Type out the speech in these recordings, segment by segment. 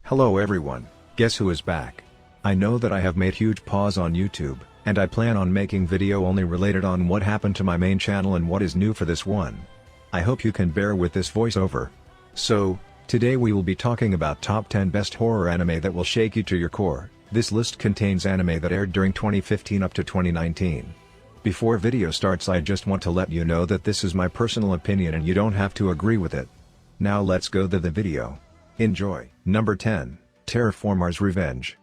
Hello everyone, guess who is back? I know that I have made huge pause on YouTube, and I plan on making video only related on what happened to my main channel and what is new for this one. I hope you can bear with this voiceover. So, today we will be talking about top 10 best horror anime that will shake you to your core. This list contains anime that aired during 2015 up to 2019. Before video starts, I just want to let you know that this is my personal opinion and you don't have to agree with it. Now let's go to the video. Enjoy. Number 10, Terraformers Revenge.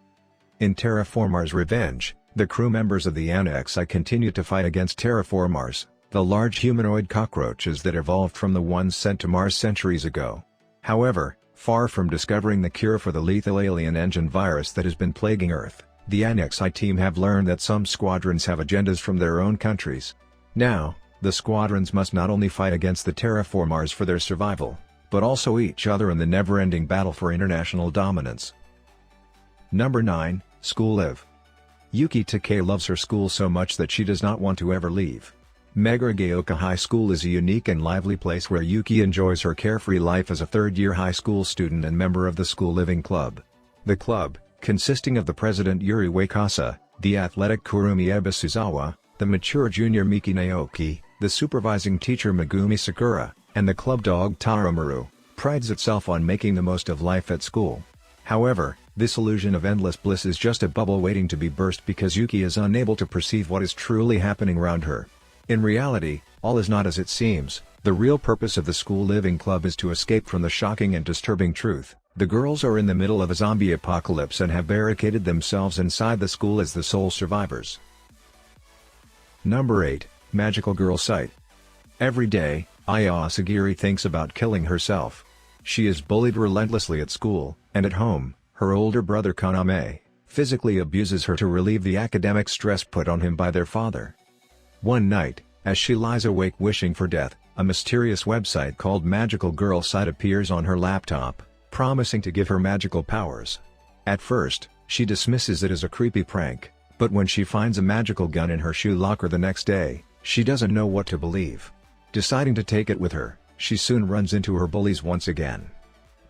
In Terraformers Revenge, the crew members of the Annex I continue to fight against terraformars, the large humanoid cockroaches that evolved from the ones sent to Mars centuries ago. However, far from discovering the cure for the lethal alien engine virus that has been plaguing Earth, the Annex I team have learned that some squadrons have agendas from their own countries. Now, the squadrons must not only fight against the terraformars for their survival, but also each other in the never-ending battle for international dominance. Number 9, School Live. Yuki Takei loves her school so much that she does not want to ever leave. Megagaoka High School is a unique and lively place where Yuki enjoys her carefree life as a third-year high school student and member of the School Living Club. The club, consisting of the president Yuri Wakasa, the athletic Kurumi Ebisuzawa, the mature junior Miki Naoki, the supervising teacher Megumi Sakura, and the club dog Taromaru, prides itself on making the most of life at school. However, this illusion of endless bliss is just a bubble waiting to be burst because Yuki is unable to perceive what is truly happening around her. In reality, all is not as it seems. The real purpose of the School Living Club is to escape from the shocking and disturbing truth. The girls are in the middle of a zombie apocalypse and have barricaded themselves inside the school as the sole survivors. Number 8, Magical Girl Sight. Every day, Aya Asagiri thinks about killing herself. She is bullied relentlessly at school, and at home, her older brother Kaname physically abuses her to relieve the academic stress put on him by their father. One night, as she lies awake wishing for death, a mysterious website called Magical Girl Sight appears on her laptop, promising to give her magical powers. At first, she dismisses it as a creepy prank, but when she finds a magical gun in her shoe locker the next day, she doesn't know what to believe. Deciding to take it with her, she soon runs into her bullies once again.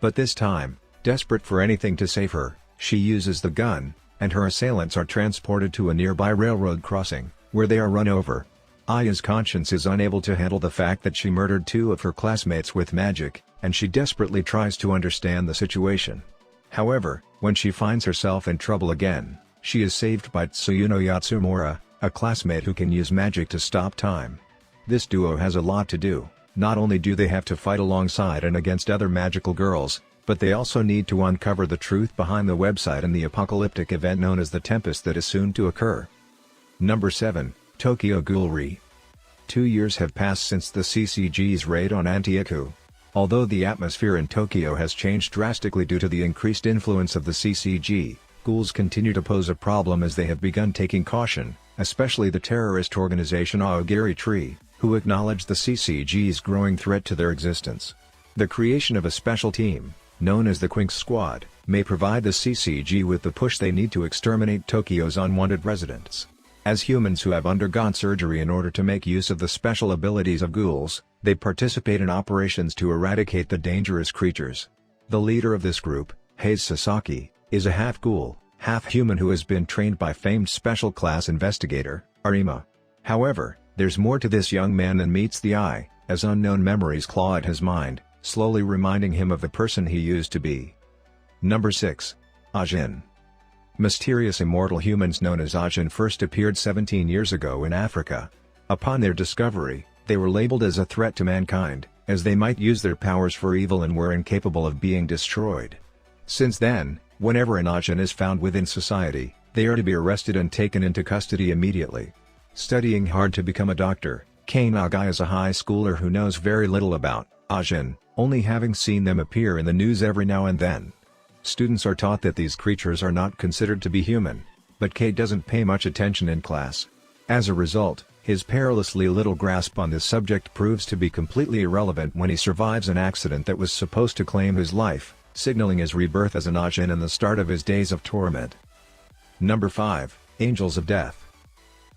But this time, desperate for anything to save her, she uses the gun, and her assailants are transported to a nearby railroad crossing, where they are run over. Aya's conscience is unable to handle the fact that she murdered 2 of her classmates with magic, and she desperately tries to understand the situation. However, when she finds herself in trouble again, she is saved by Tsuyuno Yatsumura, a classmate who can use magic to stop time. This duo has a lot to do. Not only do they have to fight alongside and against other magical girls, but they also need to uncover the truth behind the website and the apocalyptic event known as the Tempest that is soon to occur. Number 7, Tokyo Ghoul. 2 years have passed since the CCG's raid on Antioku. Although the atmosphere in Tokyo has changed drastically due to the increased influence of the CCG, ghouls continue to pose a problem as they have begun taking caution, especially the terrorist organization Aogiri Tree, who acknowledge the CCG's growing threat to their existence. The creation of a special team, known as the Quinx Squad, may provide the CCG with the push they need to exterminate Tokyo's unwanted residents. As humans who have undergone surgery in order to make use of the special abilities of ghouls, they participate in operations to eradicate the dangerous creatures. The leader of this group, Haze Sasaki, is a half-ghoul, half-human who has been trained by famed special class investigator, Arima. However, there's more to this young man than meets the eye, as unknown memories claw at his mind, slowly reminding him of the person he used to be. Number 6, Ajin. Mysterious immortal humans known as Ajin first appeared 17 years ago in Africa. Upon their discovery, they were labeled as a threat to mankind, as they might use their powers for evil and were incapable of being destroyed. Since then, whenever an Ajin is found within society, they are to be arrested and taken into custody immediately. Studying hard to become a doctor, Kei Nagai is a high schooler who knows very little about Ajin, only having seen them appear in the news every now and then. Students are taught that these creatures are not considered to be human, but Kei doesn't pay much attention in class. As a result, his perilously little grasp on this subject proves to be completely irrelevant when he survives an accident that was supposed to claim his life, signaling his rebirth as an Ajin and the start of his days of torment. Number 5, Angels of Death.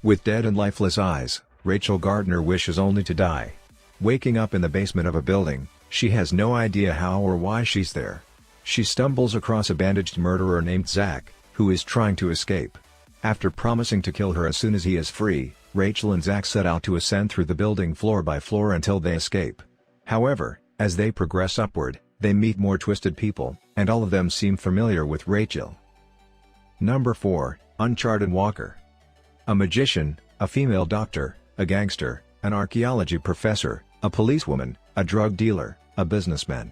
With dead and lifeless eyes, Rachel Gardner wishes only to die. Waking up in the basement of a building, she has no idea how or why she's there. She stumbles across a bandaged murderer named Zach, who is trying to escape. After promising to kill her as soon as he is free, Rachel and Zach set out to ascend through the building floor by floor until they escape. However, as they progress upward, they meet more twisted people, and all of them seem familiar with Rachel. Number 4, Uncharted Walker. A magician, a female doctor, a gangster, an archaeology professor, a policewoman, a drug dealer, a businessman.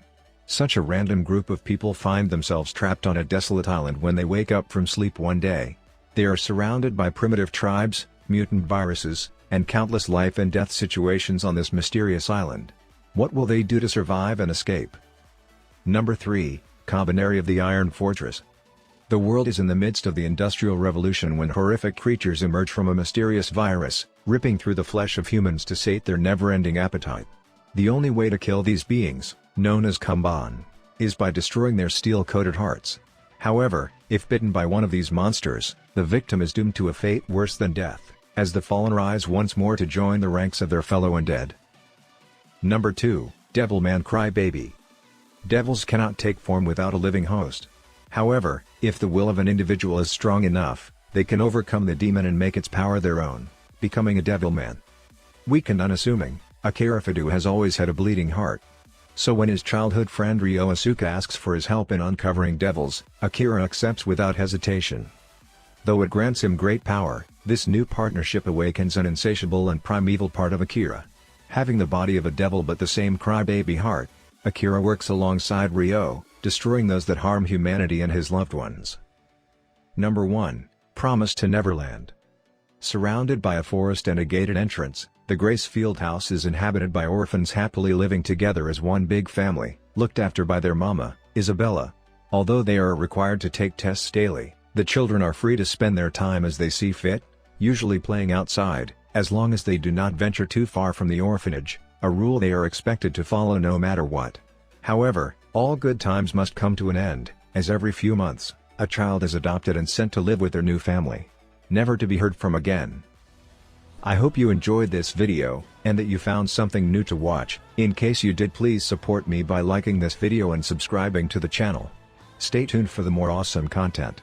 Such a random group of people find themselves trapped on a desolate island when they wake up from sleep one day. They are surrounded by primitive tribes, mutant viruses, and countless life and death situations on this mysterious island. What will they do to survive and escape? Number 3, Combinary of the Iron Fortress. The world is in the midst of the Industrial Revolution when horrific creatures emerge from a mysterious virus, ripping through the flesh of humans to sate their never-ending appetite. The only way to kill these beings, known as Goblin, is by destroying their steel-coated hearts. However, if bitten by one of these monsters, the victim is doomed to a fate worse than death, as the fallen rise once more to join the ranks of their fellow undead. Number 2, Devilman Crybaby. Devils cannot take form without a living host. However, if the will of an individual is strong enough, they can overcome the demon and make its power their own, becoming a Devilman. Weak and unassuming, Akira Fadu has always had a bleeding heart. So when his childhood friend Ryo Asuka asks for his help in uncovering devils, Akira accepts without hesitation. Though it grants him great power, this new partnership awakens an insatiable and primeval part of Akira. Having the body of a devil but the same crybaby heart, Akira works alongside Ryo, destroying those that harm humanity and his loved ones. Number 1, Promise to Neverland. Surrounded by a forest and a gated entrance, the Gracefield house is inhabited by orphans happily living together as one big family, looked after by their mama, Isabella. Although they are required to take tests daily, the children are free to spend their time as they see fit, usually playing outside, as long as they do not venture too far from the orphanage, a rule they are expected to follow no matter what. However, all good times must come to an end, as every few months, a child is adopted and sent to live with their new family, never to be heard from again. I hope you enjoyed this video, and that you found something new to watch. In case you did, please support me by liking this video and subscribing to the channel. Stay tuned for the more awesome content.